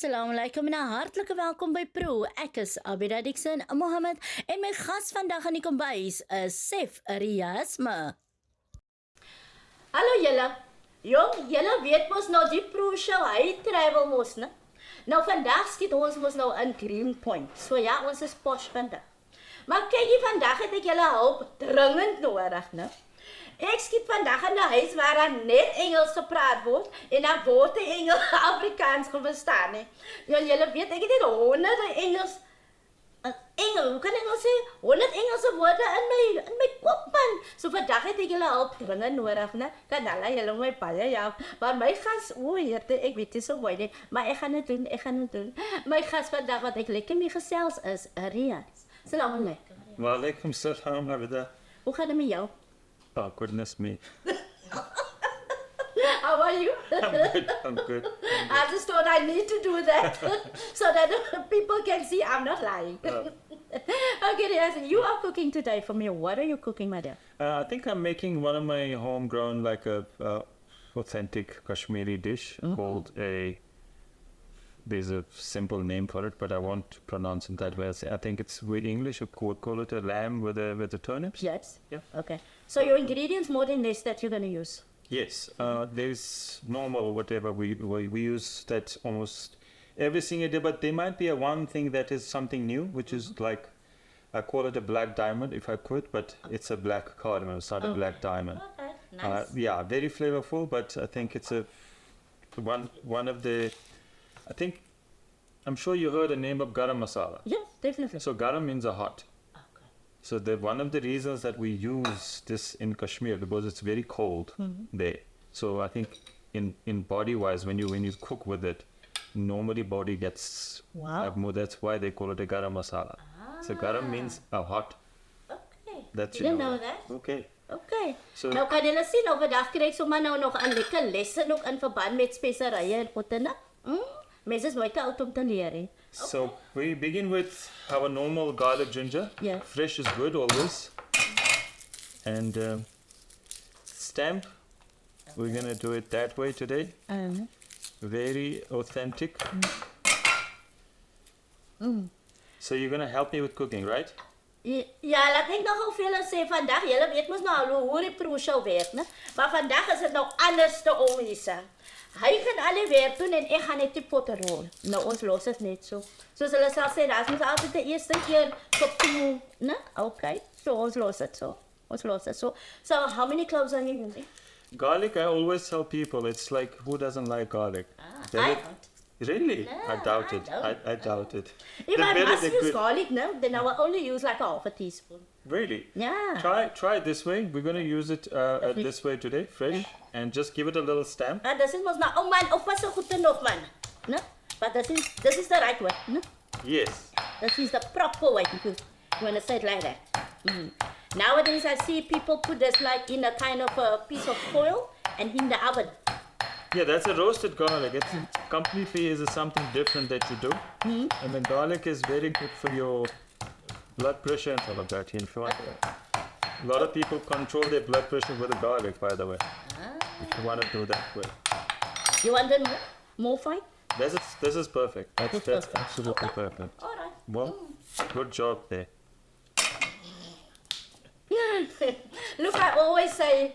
Assalamu alaikum en 'n hartlike welkom by Proe. Ek is Abidah Dixon, Mohamed en my gas vandag aan die kombuis is Chef Riyaz Mir. Hallo julle. Jong, julle weet mos nou die Proe show, hy travel mos, né? Nou vandag skiet ons mos nou in Greenpoint. So ja, ons is posh vandag. Maar kykie, vandag het ek julle hulp dringend nodig, né? Ek skiet vandag in 'n huis waar daar net Engels gepraat word en daar word Afrikaans verstaan, hè. Julle weet, ek het net honderde hoe kan ek nou sê, 100 Engelse woorde in my kop, man. So vandag het ek julle hulp dringend nodig, né? Kan julle my baie ja. Maar my gas, ek weet dit so mooi nie, maar ek gaan dit doen. My gas vandag wat ek lekker mee gesels is Riyaz. Salaam alaikum. Wa alaikum salam, Abidah. Hoe gaan dit met jou? Oh, goodness me. How are you? I'm good. I just thought I need to do that so that people can see I'm not lying. Okay, Riyaz, you are cooking today for me. What are you cooking, my dear? I think I'm making one of my homegrown, like a authentic Kashmiri dish called there's a simple name for it, but I won't pronounce it that way. I think it's with English, we could call it a lamb with the turnips. Yes? Yeah. Okay. So your ingredients more than this that you're going to use? Yes. There's normal, whatever we use that almost every single day, but there might be one thing that is something new, which is like, I call it a black diamond if I could, but it's a black cardamom, it's not a black diamond. Okay, nice. Yeah, very flavorful, but I think it's one of the, I'm sure you heard the name of garam masala. Yes, definitely. So garam means a hot. Okay. So one of the reasons that we use this in Kashmir, because it's very cold there. So I think in body wise, when you cook with it, normally body gets more. That's why they call it a garam masala. So garam means a hot. Okay. That's You didn't know that? Okay. Okay. So, Nou kan julle sien, nou vandag kry ek sommer nou nog 'n lekker lesse ook in verband met speserye en pottene. Mense is nooit te oud om te leer, hè. So we begin with our normal garlic ginger. Yeah. Fresh is good always. And stamp, we're gonna do it that way today. Very authentic. So you're gonna help me with cooking, right? Ja, laat ek nog al veel sê vandag. Julle weet mos nou hoe die Proe show werk, né? Maar vandag is dit nou anders te omhise. Hy gaan al die werk doen en ek gaan net die potte rol. Nou, ons los het net so. Soos hulle sal sê, dat is altyd die eerste keer kopie, né? Okay, so ons los het so. So how many cloves are you using? Garlic, I always tell people, it's like, who doesn't like garlic? I don't. Really? No, I doubt I it. don't. I doubt it. If The I better must the use good. garlic, no, then I will only use like a half a teaspoon. Really? Yeah. Try it this way. We're gonna use it this way today, fresh, and just give it a little stamp. En dis mos nou, oh man, oppas so goed nog man. Né? But this is the right way, né? Yes. This is the proper way to when I say it like that. Nowadays I see people put this like in a kind of a piece of foil and in the oven. Yeah, that's a roasted garlic. It's completely is something different that you do. And the garlic is very good for your blood pressure and all of that. If you want, a lot of people control their blood pressure with the garlic, by the way. If you want to do that way. You want them more fine? This is perfect. That's perfect. absolutely perfect. All right. Well, good job there. Look, I always say,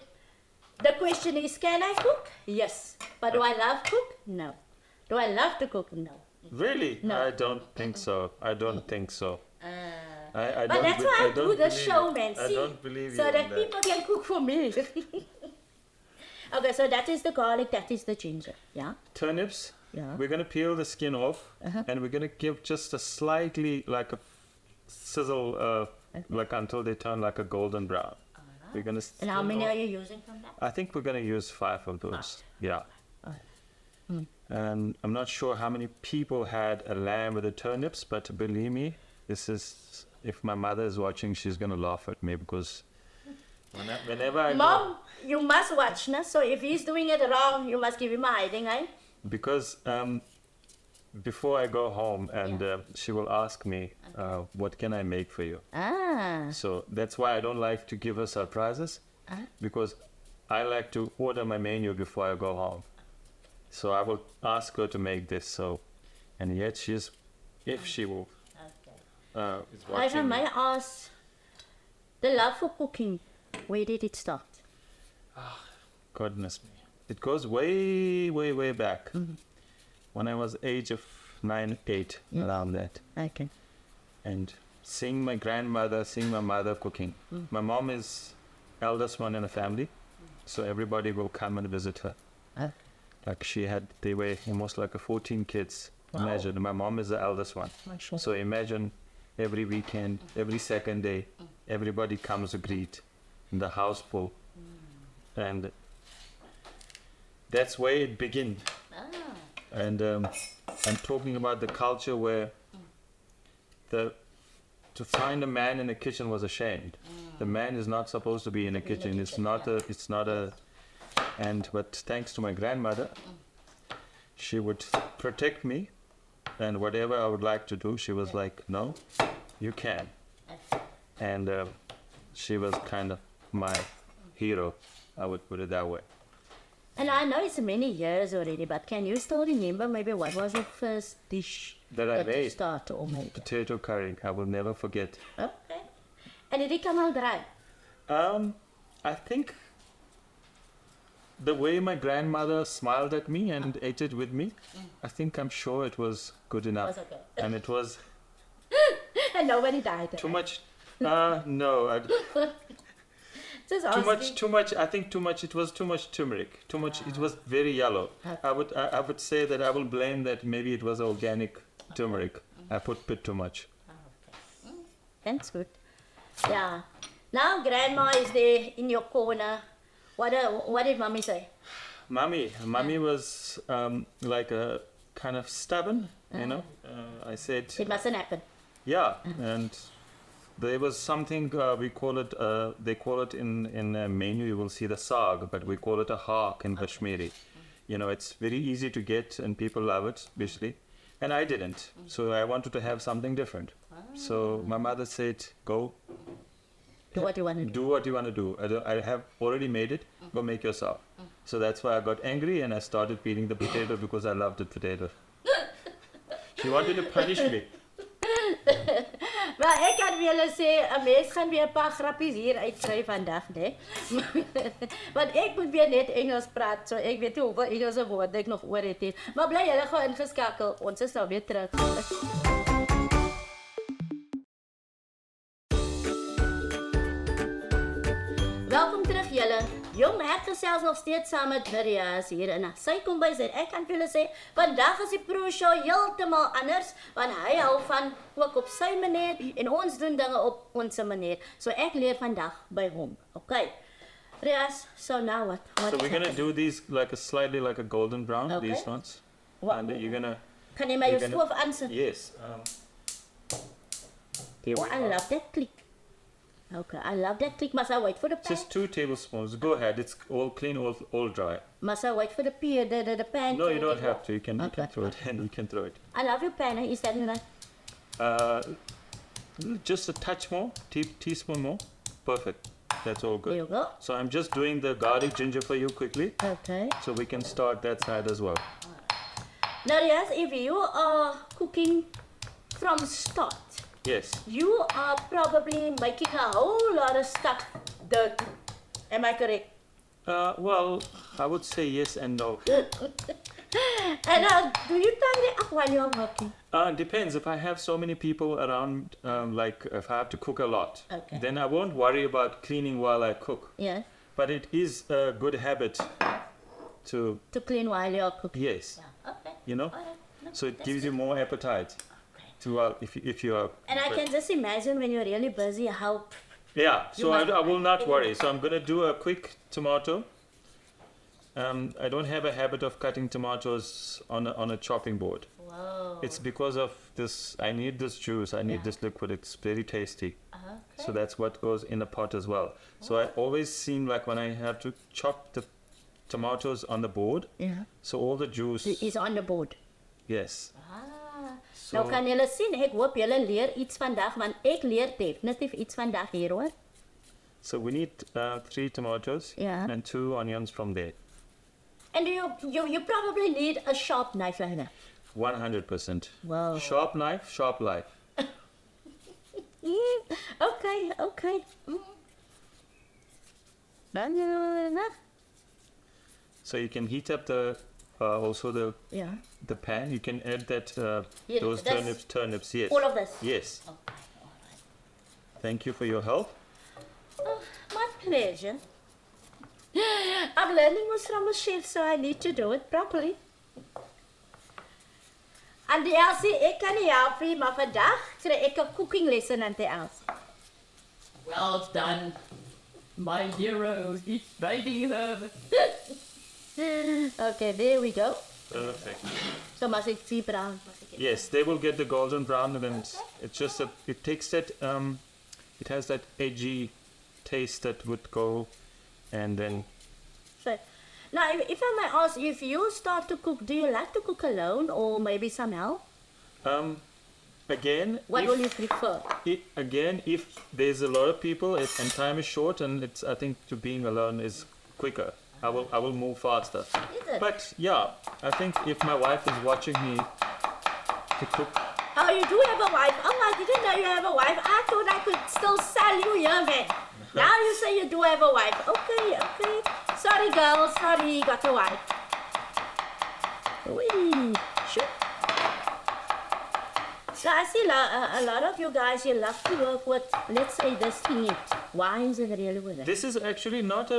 the question is, can I cook? Yes. But do I love cook? No. Do I love to cook? No. Really? No. I don't think so. I don't think so. But that's why I do the show, man. I See? don't believe so you that in people can cook for me. Okay, so that is the garlic, that is the ginger. Yeah? Turnips. Yeah. We're gonna peel the skin off, and we're gonna give just a slightly like a sizzle, like until they turn like a golden brown. We're gonna. And how many are you using from that? I think we're gonna use 5 of those. Yeah. And I'm not sure how many people had a lamb with the turnips, but believe me, this is. If my mother is watching, she's gonna laugh at me because whenever I Mom, you must watch, no? So if he's doing it wrong, you must give him a hiding, eh? Because before I go home and she will ask me, what can I make for you? So that's why I don't like to give her surprises, because I like to order my menu before I go home. So I will ask her to make this. So And yet she's, if she will, Okay. is If I watching me. may ask, the love for cooking, where did it start? Goodness me. It goes way, way, way back. Mm-hmm. When I was age of 9, 8, around that. Okay. And seeing my grandmother, seeing my mother cooking. My mom is eldest one in the family, so everybody will come and visit her. Okay. Like they were almost like 14 kids. Wow. Imagine, my mom is the eldest one. Mashallah. So imagine every weekend, every second day, everybody comes to greet in the house full. And that's where it began. And I'm talking about the culture where to find a man in the kitchen was ashamed. The man is not supposed to be in the kitchen. It's not a. But thanks to my grandmother, she would protect me, and whatever I would like to do, she was like, "No, you can." And she was kind of my hero. I would put it that way. And I know it's many years already, but can you still remember maybe what was the first dish That I you made. started or made? Potato curry. I will never forget. Okay. And did it come out right? I think the way my grandmother smiled at me and ate it with me, I'm sure it was good enough. Was okay. And it was And nobody died. too much. No, Just too much. I think too much. It was too much turmeric. Too much. It was very yellow. I would say that I will blame that maybe it was organic turmeric. I put a bit too much. That's good. Yeah. Now grandma is there in your corner. What did mommy say? Mommy was like a kind of stubborn, you know. I said, It mustn't happen. yeah, and there was something we call it. They call it in a menu. You will see the saag, but we call it a haak in Kashmiri. You know, it's very easy to get, and people love it, especially. And I didn't, so I wanted to have something different. So my mother said, "Go, Do what you want to do. do what you want to do. I have already made it. Go make yourself." So that's why I got angry and I started peeling the potato because I loved the potato. She wanted to punish me. Maar ek kan vir julle sê, 'n mens gaan weer 'n paar grappies hier uitkry vandag, né? Want ek moet weer net Engels praat, so ek weet nie hoeveel Engelse woorde ek nog oor het nie. Maar bly julle gou ingeskakel. Ons is nou weer terug. Welkom terug julle. Jong, ek gesels nog steeds saam met Riyaz hier in sy kombuis en ek kan vir julle sê, vandag is die Proe show heeltemal anders, want hy hou van kook op sy manier en ons doen dinge op ons manier. So ek leer vandag by hom. Okay. Riyaz, so now what? So we're gonna do these like slightly like a golden brown. Okay. These ones, What? and you're gonna. Kan jy my jou You're stoof aansit? Yes. There Oh, we I go. love that click. Okay, I love that click. Must I wait for the pan? Just 2 tablespoons. Go ahead. It's all clean, all dry. Must I wait for the pan? No, you don't have to. You can Okay. throw it in. You can throw it. I love your pan. Is that right? Just a touch more, teaspoon more. Perfect. That's all There you good. go. So I'm just doing the garlic ginger for you quickly, Okay. so we can start that side as well. Now, yes, if you are cooking from start, Yes. you are probably making a whole lot of stuff dirty. Am I correct? Well, I would say yes and no. And do you tidy up while you're working? Depends. If I have so many people around, like if I have to cook a lot, Okay. then I won't worry about cleaning while I cook. Yes. But it is a good habit to, To clean while you're cooking. yes, Yeah. Okay. you know, All right. No, so it that's gives you good. more appetite to if you are. And I can just imagine when you're really busy how. Yeah, so must- I will not worry. So I'm gonna do a quick tomato. I don't have a habit of cutting tomatoes on a chopping board. Whoa. It's because of this. I need this juice. I need Yeah. this liquid. It's very tasty. Okay. So that's what goes in the pot as well. So I always seem like when I have to chop the tomatoes on the board, Yeah. so all the juice. Is on the board. Yes. So, nou kan julle sien, ek hoop julle leer iets vandag, want ek leer definitief iets vandag hier hoor. So we need 3 tomatoes Yeah. and 2 onions from there. And you probably need a sharp knife like that. 100%. Wow. Sharp knife, sharp life. Okay. So you can heat up the also Yeah. the pan. You can add that Here, those this- turnips. Yes. All of this. Yes. Okay, all right. Thank you for your help. Oh, my pleasure. I'm learning this from a chef, so I need to do it properly. En die Elsie, ek kan nie help nie, maar vandag kry ek 'n cooking lesson aan die Elsie. Well done, my hero. He's baby love. Okay, there we go. Perfect. So must ek see brown. Yes, they will get the golden brown, and then it's just that it takes that it has that edgy taste that would go, and then So, now, if I may ask, if you start to cook, do you like to cook alone or maybe some help? again, What if, will you prefer? if there's a lot of people and time is short, and it's I think to being alone is quicker. I will move faster. Is it? But yeah, I think if my wife is watching me to cook, Oh, you do have a wife. Oh, I didn't know you have a wife. I thought I could still sell you here, man. Now you say you do have a wife. Okay. Sorry, girl. Sorry, you got a wife. Wee, sure. So I see a lot of you guys, you love to work with, let's say, this thing. Why is it really with it? this is actually not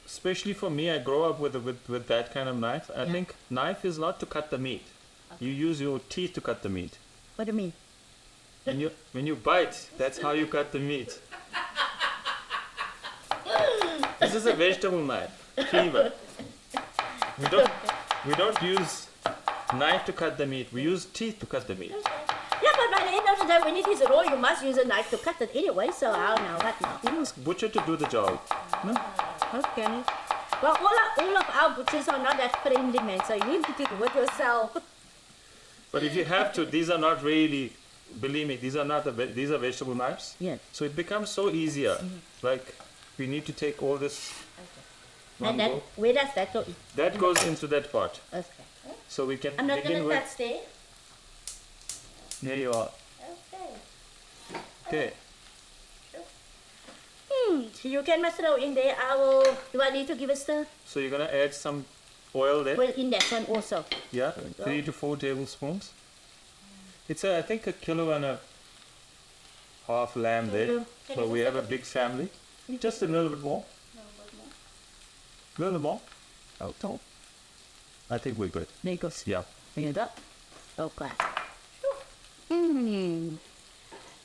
especially for me. I grow up with that kind of knife. I think knife is not to cut the meat. You use your teeth to cut the meat. What do you mean? When you bite, that's how you cut the meat. This is a vegetable knife, cleaver. We don't use knife to cut the meat. We use teeth to cut the meat. Yeah, but by the end of the day, when it is raw, you must use a knife to cut it anyway. So how now? What now? You use butcher to do the job. No? Okay. Well, all of our butchers are not that friendly, man. So you need to do it yourself. But if you have to, these are not really. Believe me, these are not these are vegetable knives. Yes. So it becomes so easier. Like we need to take all this. one And then, go. where does that go? That goes into that pot. Okay. So we can I'm not begin gonna with. touch there. There you are. Okay. Okay. You can throw in there. Do I need to give a stir? So you're gonna add some oil there. Well, in that one also. Yeah, 3 to 4 tablespoons. It's I think a kilo and a half lamb there. Can So you we just have a big family. Just a little bit more. Little more. Oh, don't. I think we're good. There you go. Yeah. Bring it up. Okay.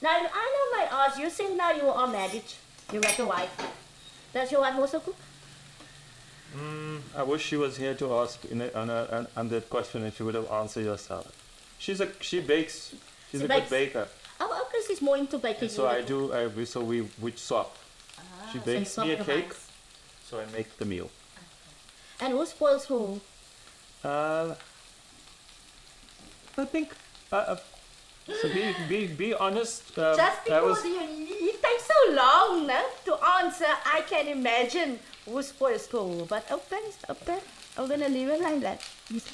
Now, I know my ask, you say now you are married. You got a wife. Does your wife also cook? I wish she was here to ask on that question, and she would have answered yourself. She bakes. She's She a good bakes. baker. Oh, okay, she's more into baking. So I do. We swap. She so bakes swap me a the cake, vibes. so I make the meal. And who spoils who? I think. So be honest. Just I because was. it takes so long no, to answer, I can imagine who spoils who. But okay, I'm gonna leave it like that.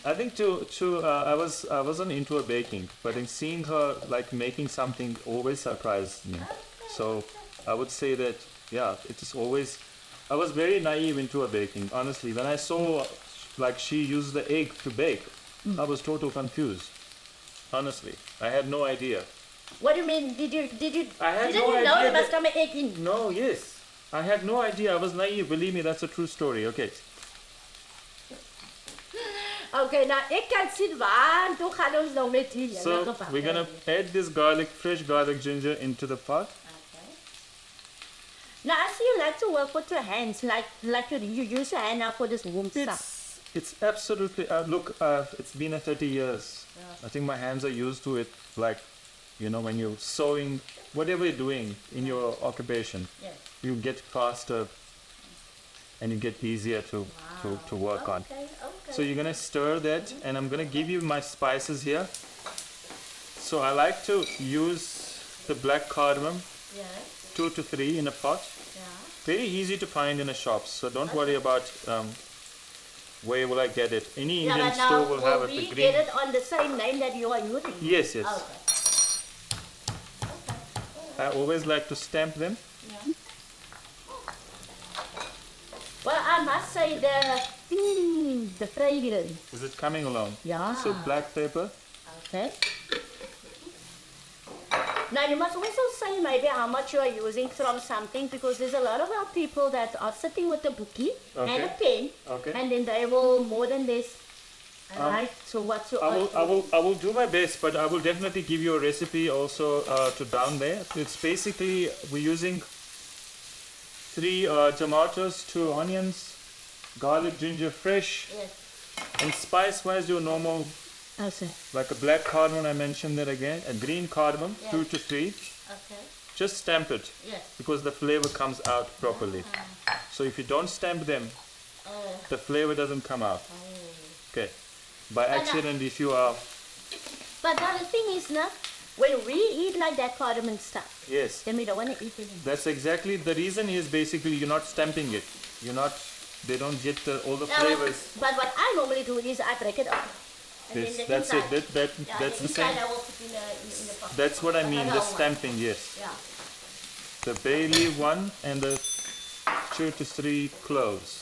I think I wasn't into her baking, but in seeing her like making something always surprised me. So I would say that it is always. I was very naive into her baking. Honestly, when I saw like she used the egg to bake, I was totally confused. Honestly, I had no idea. What do you mean? Did you? I had Didn't no you know idea you must that- have an egg in? No, yes, I had no idea. I was naive. Believe me, that's a true story. Okay. Okay, nou ek kan sien waar toe gaan ons nou met hier. So we're gonna add this fresh garlic ginger into the pot. Okay. Now I see you like to work with your hands, like you use your hand now for this warm stuff. It's absolutely look. It's been 30 years. I think my hands are used to it. Like, when you're sewing, whatever you're doing in your occupation, Yes. you get faster, and you get easier to work on. Okay. So you're gonna stir that, and I'm gonna give you my spices here. So I like to use the black cardamom, Yes. 2 to 3 in a pot. Yeah. Very easy to find in a shop, so don't worry about Where will I get it? Any Yeah, Indian but store now will have will it. we The get green. it on the same name that you are using? Yes, yes. Okay. I always like to stamp them. Yeah. Well, I must say the fragrance. Is it coming along? Yeah. So black pepper. Okay. Now you must also say maybe how much you are using from something, because there's a lot of our people that are sitting with a bookie and a pen, Okay. and then they will more than this. Right. So what's your? I will do my best, but I will definitely give you a recipe also to down there. It's basically we're using 3 tomatoes, 2 onions, garlic, ginger fresh, Yes. and spice wise your normal, Okay. like a black cardamom, I mentioned that again, a green cardamom, Yes. 2 to 3. Okay. Just stamp it Yes. because the flavor comes out properly. So if you don't stamp them, the flavor doesn't come out. Okay. By accident, if you are, But now the thing is, now, when we eat like that cardamom stuff, yes, then we don't want to eat it anymore. that's exactly the reason is basically you're not stamping it. You're not, they don't get all the Now, flavors. but what I normally do is I break it up. And Yes, then the that's it. inside- That's the inside same. I will put in the pocket. That's what I mean, the Another one. stamping, yes. Yeah. The bay leaf one and the 2 to 3 cloves.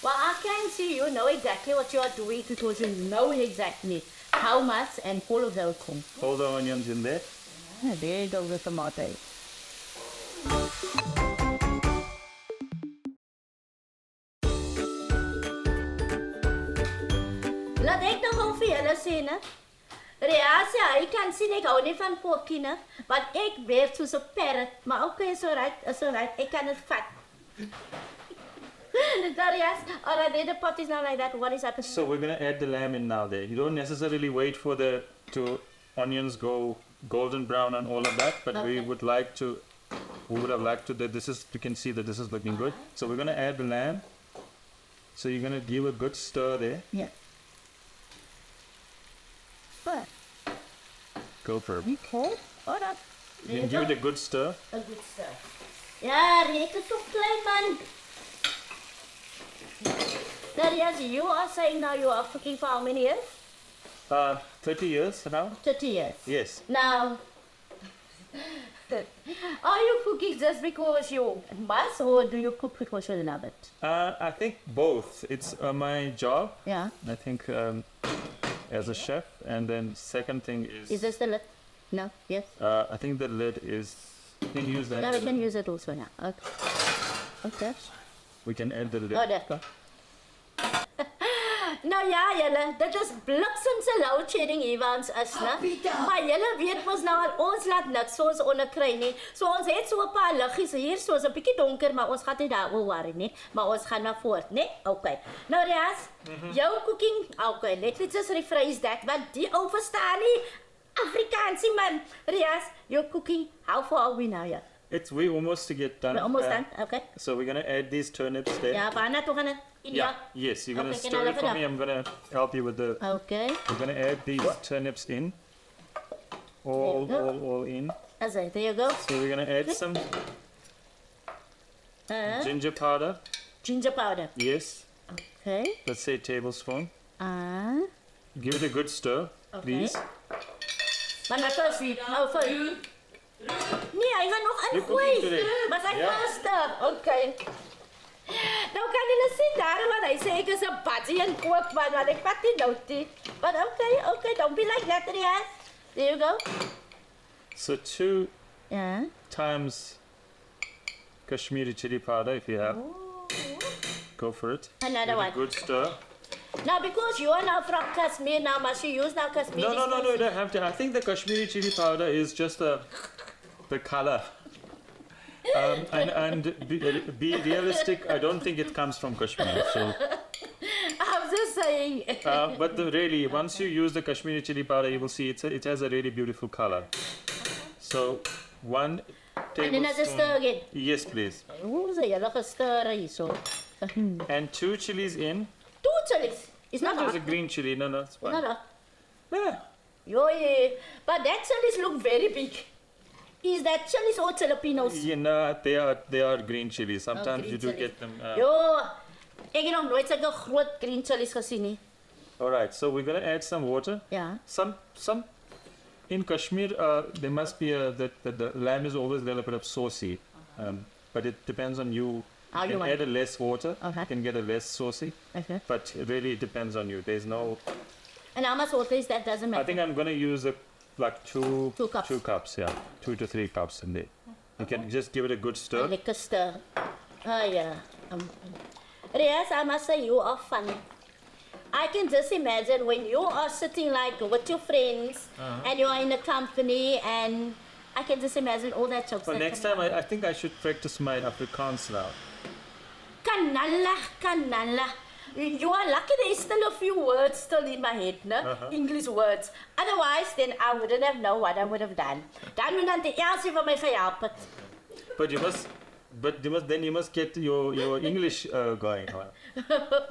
Well, I can see you know exactly what you are doing, because you know exactly how much and full of those come. All the onions in there. There you go with tomato. Laat ek nog gou vir julle sê, né? Riyaz sê hy kan sien ek hou nie van pokkie, né? Want ek werk soos 'n parrot, maar okay, is alright, ek kan dit vat. Riyaz, alright, the pot is not like that. What is happening? So we're gonna add the lamb in now there. You don't necessarily wait for the onions go golden brown and all of that, but we Okay. would like to, we would have liked to that this is, you can see that this is looking good. So we're gonna add the lamb. So you're gonna give a good stir there. Yeah. But Go for it. okay, alright. You can give it a good stir. A good stuff. Ja, Rick is so klein, man. Riyaz, you are saying now you are cooking for how many years? 30 years now? 30 years. Yes. Now, are you cooking just because you must, or do you cook because you love it? I think both. It's my job, Yeah. I think, as a chef. And then second thing Is this the lid? No? Yes? I think the lid is, you can use that. No, we can use it also now. Okay. Okay. We can add the lid. Oh, there. Nou ja, julle, dit is bliksemse load shedding hierwaans is, né? Maar julle weet mos nou al ons laat niks so ons onderkry nie. So ons het so 'n paar liggies hier, so is 'n bietjie donker, maar ons gaan nie daaroor worry nie. Maar ons gaan maar voort, né? Okay. Nou Riyaz, jou cooking, okay, let's just rephrase that, want die ou verstaan nie Afrikaans nie, man. Riyaz, your cooking, how far are we now, yeah? We almost to get done. We're almost done, okay. So we're gonna add these turnips there. Ja, waarna toe gaan dit? Yeah. Yes, you're gonna Okay, can I stir it lift it for up? me. I'm gonna help you with the. Okay. We're gonna add these turnips in. All in. As there you go. So we're gonna add some ginger powder. Ginger powder. Yes. Okay. Let's say a tablespoon. Give Give it a good stir, please. Maar nou first we, oh first. Nee, hy gaan nog You're cooking today. ingooi. Maar sy Ja. first step. Okay. Nou kan julle sien daar wat hy sê ek is 'n badgie en kook man, want ek vat nie nou die. But okay, don't be like that, Riyaz. There you go. So 2 Yeah. times Kashmiri chili powder if you have. Go for it. Another Give it one. a good stir. Now because you are now from Kashmir now, must you use now Kashmiri? No, you don't have to. I think the Kashmiri chili powder is just the color. And be realistic, I don't think it comes from Kashmir. So, I'm just saying. but really, once you use the Kashmiri chili powder, you will see it has a really beautiful color. So, 1 And then I just stir tablespoon. again. Yes, please. Hoe sê julle gestir hierso? And 2 chilies in. 2 chilies. It's not There's hot. a green chili. No, it's fine. No. Yeah. Yeah. But that chilies look very big. Is that chilies or Filipinos? You know, they are green chilies. Sometimes green you do chilies. get them. Yo, Ek het nog nooit sulke groot green chilies gesien nie. Alright, so we're gonna add some water. Ja. Some in Kashmir, there must be that the lamb is always a little bit of saucy, but it depends on you. How you can want add a less water, Okay. you can get a less saucy, Okay. but it really depends on you. There's no. And how much water is that? Doesn't matter. I think I'm gonna use like two 2 cups. 2 cups, yeah, 2 to 3 cups in there. You can just give it a good stir. Lekker stir. Ah ja. Riyaz, I must say you are funny. I can just imagine when you are sitting like with your friends and you are in a company and I can just imagine all that jokes. Well, that next come time out. I think I should practice my Afrikaans now. Kanala. You are lucky there is still a few words still in my head, no? English words. Otherwise, then I wouldn't have known what I would have done. Dan moet dan die Elsie vir my gehelp het. But you must get your English going.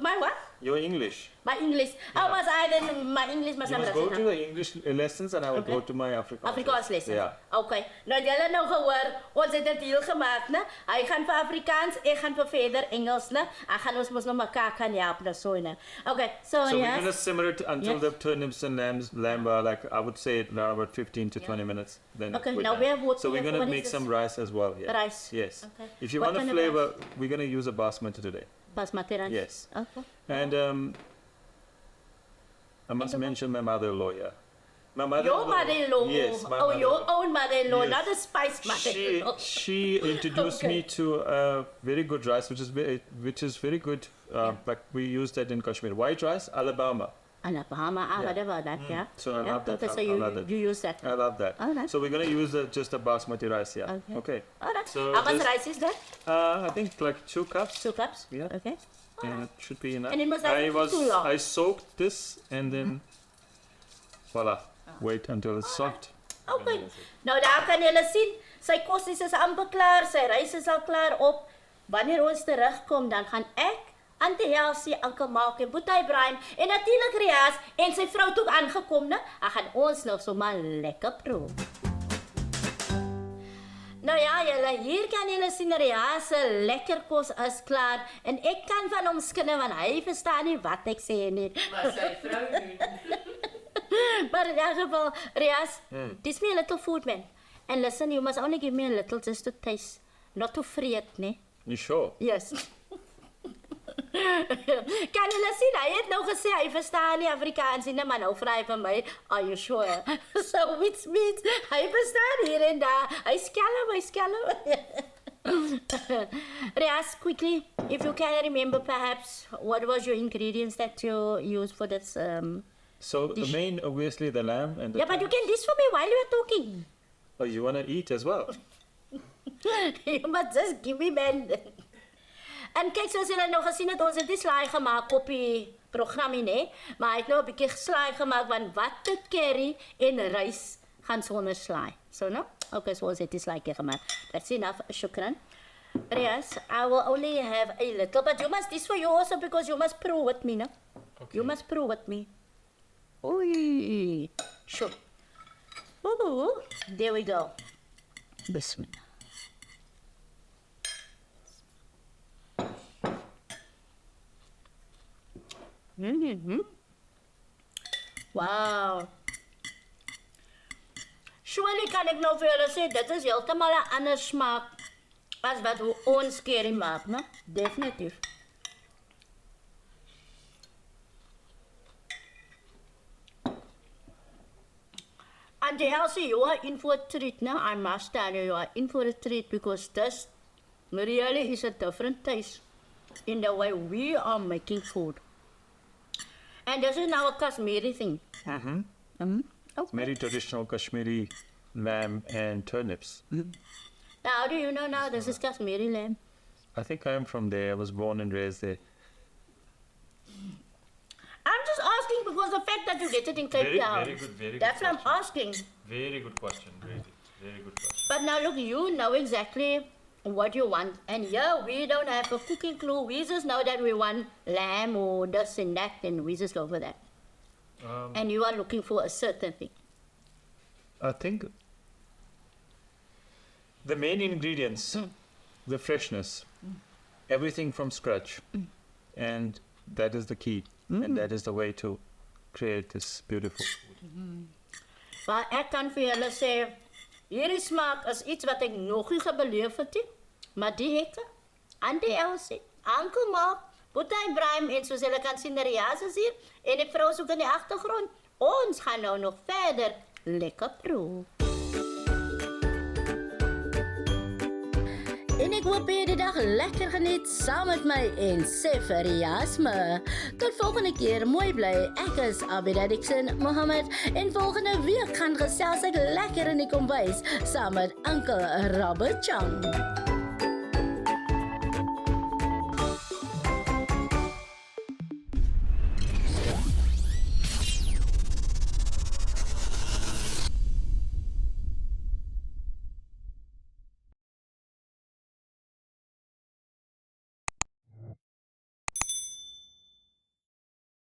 My what? Your English. My English. How must I then, my English must You have must go to the English lessons and I will Okay. go to my Afrikaans. Afrikaans lessen. Ja. Okay. Nou julle nou gehoor, ons het 'n deal gemaak, né? Hy gaan vir Afrikaans, ek gaan vir verder Engels, né? Ek gaan ons mos nou mekaar kan help nou so ne. Okay. So So we're yes. gonna simmer it until Yes. the turnips and lamb are like, I would say around about 15 to 20 minutes. Then Okay, we're now done. we have what So we we're have- gonna what is make this? some rice as well here. Rice. Yes. Okay. If you What want a kind of flavor, we're gonna use a basmati today. Basmati rice. Yes. Okay. And I must mention my mother-in-law, yeah. My Your mother-in-law. Yes, my Oh, your mother-in-law. own mother-in-law, Yes. not a spice mother-in-law. She introduced Okay. me to a very good rice, which is very good. Like we use that in Kashmir. White rice, Alabama. Alabama, I heard about that, yeah. So I Yeah, love that. okay, so I love that. you use that. I love that. Alright. So we're gonna use just a basmati rice, yeah. Okay. Alright. So How much this- rice is that? I think like 2 cups. 2 cups? Yeah. Okay. And it should be enough. And it must not be too long. I soaked this and then voila. Wait until it's soft. Okay. Nou daar kan julle sien, sy kos is amper klaar, sy rys is al klaar op. Wanneer ons terugkom, dan gaan ek, Auntie Elsie, Uncle Mark en Boetie Ibrahim en natuurlik Riyaz en sy vrou toe aangekom, né? Dan gaan ons nou sommer lekker proe. Nou ja, julle, hier kan julle sien Riyaz se lekker kos is klaar en ek kan van hom skinne want hy verstaan nie wat ek sê nie. Maar sy vrou doen. But in that geval, Riyaz, teach me a little food, man. And listen, you must only give me a little just to taste, not to free it, ne? You sure? Yes. Kan julle sien, hy het nou gesê hy verstaan nie Afrikaans nie, maar nou vra hy vir my, are you sure? So which means, hy verstaan hier en daar, hy skelm. Riyaz, quickly, if you can remember perhaps, what was your ingredients that you used for this, So the main, obviously, the lamb and the. Yeah, but you can dish for me while you are talking. Oh, you wanna eat as well? You must just give me man. En kyk, soos julle nou gesien het, ons het die slaai gemaak op die programmie, né? Maar hy het nou 'n bietjie slaai gemaak want wat 'n curry en rys gaan sonder slaai. So no? Okay, so ons het die slaai gemaak. That's enough, shukran. Riyaz, I will only have a little, but you must this for you also because you must prove with me, no? Okay. You must prove with me. Oei. Sure. Ooh, there we go. Bismillah. Wow. Surely kan ek nou vir julle sê, dit is heeltemal 'n ander smaak as wat ons curry maak, né? Definitief. And Elsie, you are in for a treat now. I must tell you, you are in for a treat because this really is a different taste in the way we are making food. And this is now a Kashmiri thing. Okay. Very traditional Kashmiri lamb and turnips. Now, how do you know now this is Kashmiri lamb? I think I am from there. I was born and raised there. I'm just asking because the fact that you get it in Cape Town. very That's what I'm asking. Very good question, really. Very good question. But now look, you know exactly what you want. And here we don't have a cooking clue. We just know that we want lamb or this and that, and we just go for that. And you are looking for a certain thing. I think the main ingredients, the freshness, everything from scratch. And that is the key. And that is the way to create this beautiful food. Maar ek kan vir julle sê, hierdie smaak is iets wat ek nog nie gebeleef het nie. Maar die hekke, Auntie Elsie, Uncle Mark, Boeta Ibrahim en soos julle kan sien, Riyaz is hier en die vrou is ook in die agtergrond. Ons gaan nou nog verder lekker proe. En ek hoop jy die dag lekker geniet saam met my en sê vir Riyaz Mir. Tot volgende keer, mooi bly. Ek is Abidah Dixon, Mohamed en volgende week gaan gesels ek lekker in die kombuis saam met Uncle Robert Chang.